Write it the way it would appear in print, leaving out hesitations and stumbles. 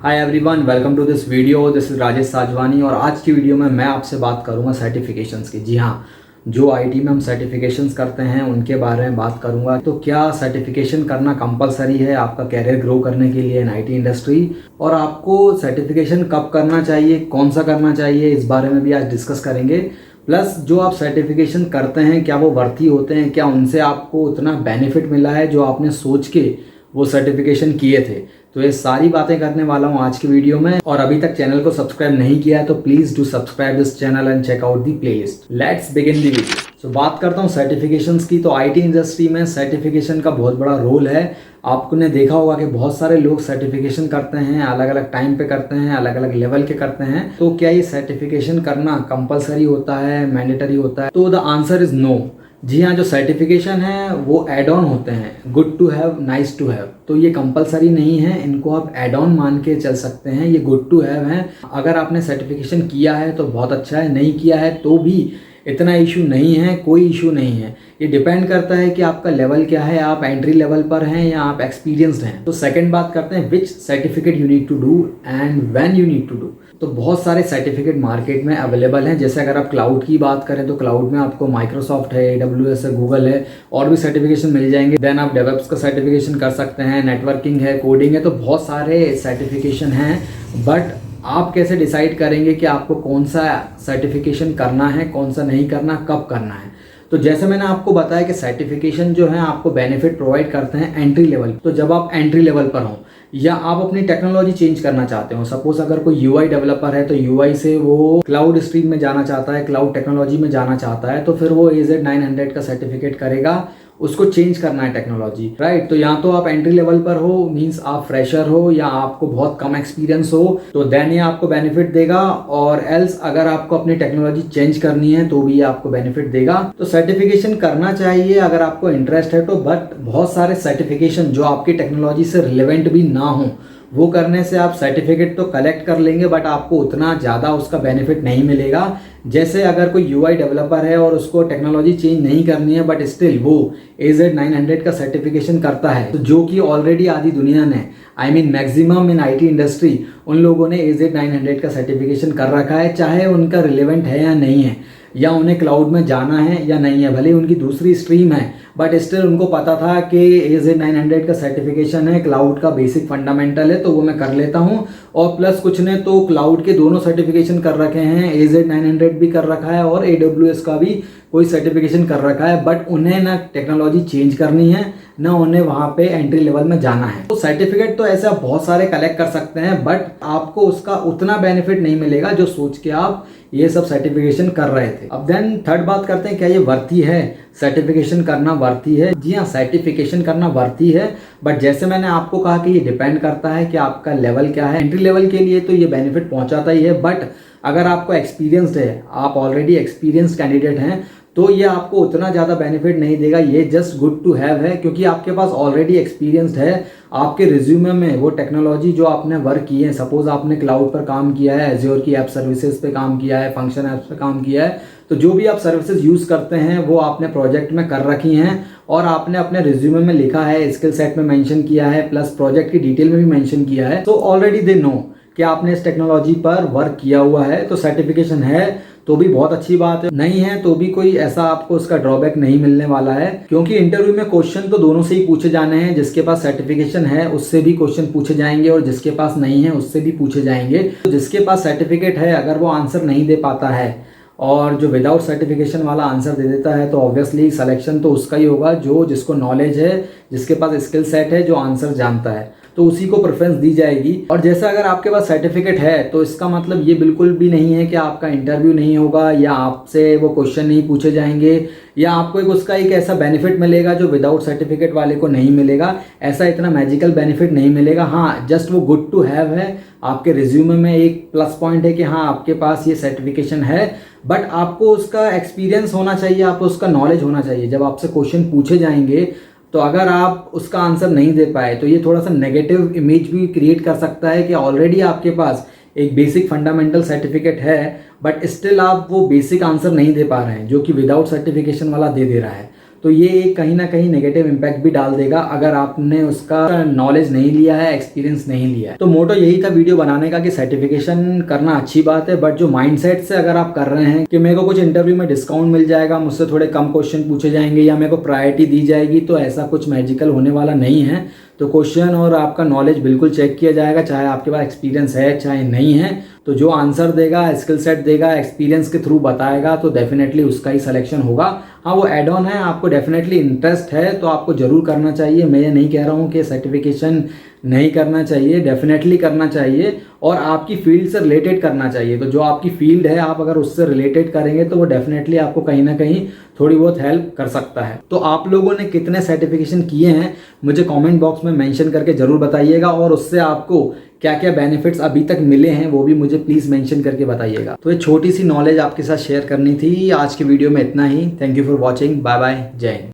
Hi everyone, welcome to this video. This is Rajesh Sajwani और आज की वीडियो में मैं आपसे बात करूंगा सर्टिफिकेशंस की। जी हाँ, जो आईटी में हम सर्टिफिकेशंस करते हैं उनके बारे में बात करूंगा। तो क्या सर्टिफिकेशन करना कंपलसरी है आपका कैरियर ग्रो करने के लिए इन आईटी इंडस्ट्री, और आपको सर्टिफिकेशन कब करना चाहिए, कौन सा करना चाहिए, इस बारे में भी आज डिस्कस करेंगे। प्लस जो आप सर्टिफिकेशन करते हैं क्या वो वर्थी होते हैं, क्या उनसे आपको उतना बेनिफिट मिला है जो आपने सोच के वो सर्टिफिकेशन किए थे। तो ये सारी बातें करने वाला हूँ आज की वीडियो में। और अभी तक चैनल को सब्सक्राइब नहीं किया है तो please do subscribe this channel and check out the playlist. Let's begin the video. So बात करता हूँ सर्टिफिकेशंस की। तो आईटी इंडस्ट्री में सर्टिफिकेशन का बहुत बड़ा रोल है। आपने देखा होगा कि बहुत सारे लोग सर्टिफिकेशन करते हैं, अलग अलग टाइम पे करते हैं, अलग अलग लेवल के करते हैं। तो क्या ये सर्टिफिकेशन करना कंपलसरी होता है, मैंडेटरी होता है? तो द आंसर इज नो। जी हाँ, जो सर्टिफिकेशन है वो एड ऑन होते हैं, good to have, nice to have. तो ये कंपलसरी नहीं है, इनको आप एड ऑन मान के चल सकते हैं। ये गुड टू हैव है। अगर आपने सर्टिफिकेशन किया है तो बहुत अच्छा है, नहीं किया है तो भी इतना इशू नहीं है, कोई इशू नहीं है। ये डिपेंड करता है कि आपका लेवल क्या है, आप एंट्री लेवल पर हैं या आप एक्सपीरियंस्ड हैं। तो सेकंड बात करते हैं which certificate you need to do and when you need to do. तो बहुत सारे सर्टिफिकेट मार्केट में अवेलेबल हैं। जैसे अगर आप क्लाउड की बात करें तो क्लाउड में आपको माइक्रोसॉफ्ट है, AWS है, गूगल है, और भी सर्टिफिकेशन मिल जाएंगे। देन आप डेवलप्स का सर्टिफिकेशन कर सकते हैं, नेटवर्किंग है, कोडिंग है। तो बहुत सारे सर्टिफिकेशन हैं। बट आप कैसे डिसाइड करेंगे कि आपको कौन सा सर्टिफिकेशन करना है, कौन सा नहीं करना, कब करना है? तो जैसे मैंने आपको बताया कि सर्टिफिकेशन जो है आपको बेनिफिट प्रोवाइड करते हैं एंट्री लेवल। तो जब आप एंट्री लेवल पर हो या आप अपनी टेक्नोलॉजी चेंज करना चाहते हो, सपोज अगर कोई यूआई डेवलपर है तो यूआई से वो क्लाउड स्ट्रीम में जाना चाहता है, क्लाउड टेक्नोलॉजी में जाना चाहता है, तो फिर वो AZ900 का सर्टिफिकेट करेगा। उसको चेंज करना है टेक्नोलॉजी, राइट? तो यहाँ तो आप एंट्री लेवल पर हो, मींस आप फ्रेशर हो या आपको बहुत कम एक्सपीरियंस हो, तो देन ये आपको बेनिफिट देगा। और एल्स अगर आपको अपनी टेक्नोलॉजी चेंज करनी है तो भी ये आपको बेनिफिट देगा। तो सर्टिफिकेशन करना चाहिए अगर आपको इंटरेस्ट है तो। बट बहुत सारे सर्टिफिकेशन जो आपकी टेक्नोलॉजी से रिलेवेंट भी ना हो, वो करने से आप सर्टिफिकेट तो कलेक्ट कर लेंगे बट आपको उतना ज़्यादा उसका बेनिफिट नहीं मिलेगा। जैसे अगर कोई यूआई डेवलपर है और उसको टेक्नोलॉजी चेंज नहीं करनी है बट स्टिल वो AZ900 का सर्टिफिकेशन करता है, तो जो कि ऑलरेडी आधी दुनिया ने, I mean maximum in IT industry, उन लोगों ने AZ900 का सर्टिफिकेशन कर रखा है, चाहे उनका रिलेवेंट है या नहीं है, या उन्हें क्लाउड में जाना है या नहीं है। भले उनकी दूसरी स्ट्रीम है बट स्टिल उनको पता था कि AZ900 का सर्टिफिकेशन है, क्लाउड का बेसिक फंडामेंटल है, तो वो मैं कर लेता हूँ। और प्लस कुछ ने तो क्लाउड के दोनों सर्टिफिकेशन कर रखे हैं, AZ900 भी कर रखा है और AWS का भी कोई सर्टिफिकेशन कर रखा है। बट उन्हें ना टेक्नोलॉजी चेंज करनी है, ना उन्हें वहाँ पे एंट्री लेवल में जाना है। तो सर्टिफिकेट तो ऐसे आप बहुत सारे कलेक्ट कर सकते हैं बट आपको उसका उतना बेनिफिट नहीं मिलेगा जो सोच के आप ये सब सर्टिफिकेशन कर रहे थे। अब देन थर्ड बात करते हैं, क्या ये वर्थी है? सर्टिफिकेशन करना वर्थी है? जी हाँ, सर्टिफिकेशन करना वर्थी है। बट जैसे मैंने आपको कहा कि ये डिपेंड करता है कि आपका लेवल क्या है। एंट्री लेवल के लिए तो ये बेनिफिट पहुंचाता ही है, बट अगर आपको एक्सपीरियंसड है, आप ऑलरेडी एक्सपीरियंस कैंडिडेट हैं, तो ये आपको उतना ज़्यादा बेनिफिट नहीं देगा। ये जस्ट गुड टू हैव है क्योंकि आपके पास ऑलरेडी एक्सपीरियंस्ड है। आपके रिज्यूमे में वो टेक्नोलॉजी जो आपने वर्क की है, सपोज आपने क्लाउड पर काम किया है, एज्योर की ऐप सर्विसेज पे काम किया है, फंक्शन ऐप्स पे काम किया है, तो जो भी आप सर्विसेज यूज़ करते हैं वो आपने प्रोजेक्ट में कर रखी हैं और आपने अपने रिज्यूमे में लिखा है, स्किल सेट में मेंशन किया है, प्लस प्रोजेक्ट की डिटेल में भी मेंशन किया है। तो ऑलरेडी दे नो कि आपने इस टेक्नोलॉजी पर वर्क किया हुआ है। तो सर्टिफिकेशन है तो भी बहुत अच्छी बात है, नहीं है तो भी कोई ऐसा आपको उसका ड्रॉबैक नहीं मिलने वाला है, क्योंकि इंटरव्यू में क्वेश्चन तो दोनों से ही पूछे जाने हैं। जिसके पास सर्टिफिकेशन है उससे भी क्वेश्चन पूछे जाएंगे और जिसके पास नहीं है उससे भी पूछे जाएंगे। तो जिसके पास सर्टिफिकेट है अगर वो आंसर नहीं दे पाता है और जो विदाउट सर्टिफिकेशन वाला आंसर दे देता है, तो ऑब्वियसली सिलेक्शन तो उसका ही होगा जो जिसको नॉलेज है, जिसके पास स्किल सेट है, जो आंसर जानता है, तो उसी को प्रेफरेंस दी जाएगी। और जैसा अगर आपके पास सर्टिफिकेट है तो इसका मतलब ये बिल्कुल भी नहीं है कि आपका इंटरव्यू नहीं होगा या आपसे वो क्वेश्चन नहीं पूछे जाएंगे या आपको उसका एक ऐसा बेनिफिट मिलेगा जो विदाउट सर्टिफिकेट वाले को नहीं मिलेगा। ऐसा इतना मैजिकल बेनिफिट नहीं मिलेगा। हाँ, जस्ट वो गुड टू हैव है, आपके रिज्यूमे में एक प्लस पॉइंट है कि हाँ आपके पास ये सर्टिफिकेशन है, बट आपको उसका एक्सपीरियंस होना चाहिए, आपको उसका नॉलेज होना चाहिए। जब आपसे क्वेश्चन पूछे जाएंगे तो अगर आप उसका आंसर नहीं दे पाए तो ये थोड़ा सा नेगेटिव इमेज भी क्रिएट कर सकता है कि ऑलरेडी आपके पास एक बेसिक फंडामेंटल सर्टिफिकेट है बट स्टिल आप वो बेसिक आंसर नहीं दे पा रहे हैं जो कि विदाउट सर्टिफिकेशन वाला दे रहा है। तो ये कहीं ना कहीं नेगेटिव इम्पैक्ट भी डाल देगा अगर आपने उसका नॉलेज नहीं लिया है, एक्सपीरियंस नहीं लिया है। तो मोटो यही था वीडियो बनाने का कि सर्टिफिकेशन करना अच्छी बात है, बट जो माइंडसेट से अगर आप कर रहे हैं कि मेरे को कुछ इंटरव्यू में डिस्काउंट मिल जाएगा, मुझसे थोड़े कम क्वेश्चन पूछे जाएंगे या मेरे को प्रायोरिटी दी जाएगी, तो ऐसा कुछ मैजिकल होने वाला नहीं है। तो क्वेश्चन और आपका नॉलेज बिल्कुल चेक किया जाएगा, चाहे आपके पास एक्सपीरियंस है चाहे नहीं है। तो जो आंसर देगा, स्किल सेट देगा, एक्सपीरियंस के थ्रू बताएगा, तो डेफिनेटली उसका ही सिलेक्शन होगा। हाँ, वो एड ऑन है, आपको डेफिनेटली इंटरेस्ट है तो आपको ज़रूर करना चाहिए। मैं ये नहीं कह रहा हूँ कि सर्टिफिकेशन नहीं करना चाहिए, डेफिनेटली करना चाहिए और आपकी फील्ड से रिलेटेड करना चाहिए। तो जो आपकी फील्ड है, आप अगर उससे रिलेटेड करेंगे तो वो डेफिनेटली आपको कहीं ना कहीं थोड़ी बहुत हेल्प कर सकता है। तो आप लोगों ने कितने सर्टिफिकेशन किए हैं मुझे कमेंट बॉक्स में मेंशन करके ज़रूर बताइएगा, और उससे आपको क्या क्या बेनिफिट्स अभी तक मिले हैं वो भी मुझे प्लीज़ मेंशन करके बताइएगा। तो ये छोटी सी नॉलेज आपके साथ शेयर करनी थी। आज की वीडियो में इतना ही। Thank you for watching. Bye bye. जय हिंद।